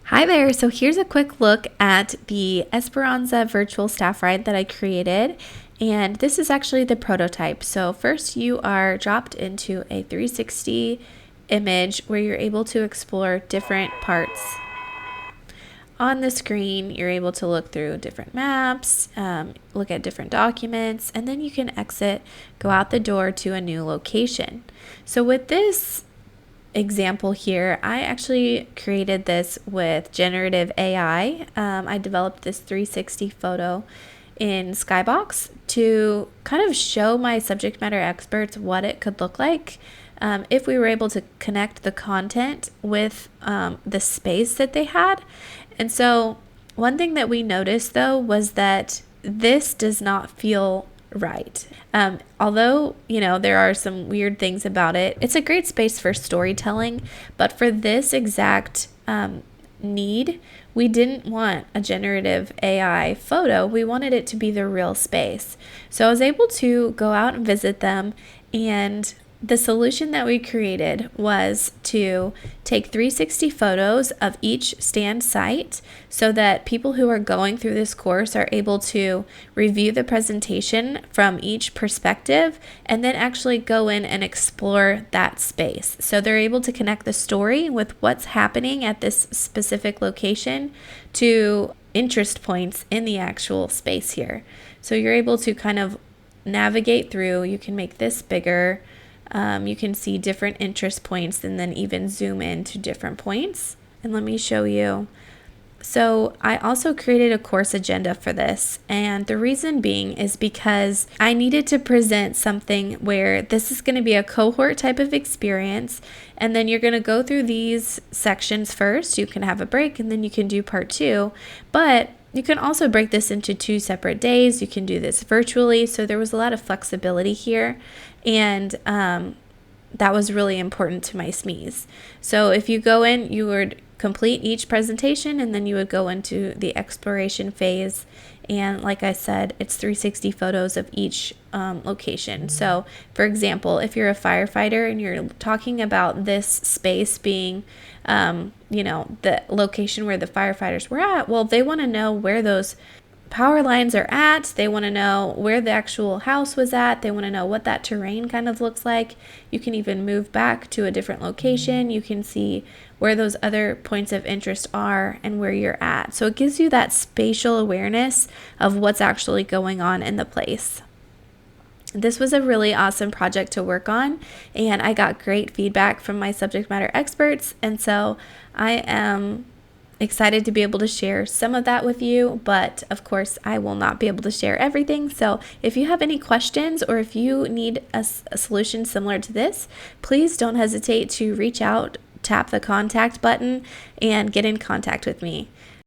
Hi there. So here's a quick look at the Esperanza virtual staff ride that I created. And this is actually the prototype. So first you are dropped into a 360 image where you're able to explore different parts. On the screen, you're able to look through different maps, look at different documents, and then you can exit, go out the door to a new location. So with this example here, I actually created this with generative AI. I developed this 360 photo in Skybox to kind of show my subject matter experts what it could look like if we were able to connect the content with the space that they had. And so one thing that we noticed though was that this does not feel right. Although, there are some weird things about it, it's a great space for storytelling, but for this exact need, we didn't want a generative AI photo. We wanted it to be the real space. So I was able to go out and visit them, and the solution that we created was to take 360 photos of each stand site so that people who are going through this course are able to review the presentation from each perspective and then actually go in and explore that space. So they're able to connect the story with what's happening at this specific location to interest points in the actual space here. So you're able to kind of navigate through. You can make this bigger. You can see different interest points and then even zoom in to different points. And let me show you. So I also created a course agenda for this. And the reason being is because I needed to present something where this is going to be a cohort type of experience. And then you're going to go through these sections first. You can have a break and then you can do part 2. But you can also break this into 2 separate days. You can do this virtually. So there was a lot of flexibility here. And that was really important to my SMEs. So if you go in, you would complete each presentation and then you would go into the exploration phase. And like I said, it's 360 photos of each location. So for example, if you're a firefighter and you're talking about this space being, the location where the firefighters were at, well, they want to know where those power lines are at. They want to know where the actual house was at. They want to know what that terrain kind of looks like. You can even move back to a different location. You can see where those other points of interest are and where you're at. So it gives you that spatial awareness of what's actually going on in the place. This was a really awesome project to work on, and I got great feedback from my subject matter experts. And so I am excited to be able to share some of that with you, but of course I will not be able to share everything. So if you have any questions or if you need a solution similar to this, please don't hesitate to reach out, tap the contact button, and get in contact with me.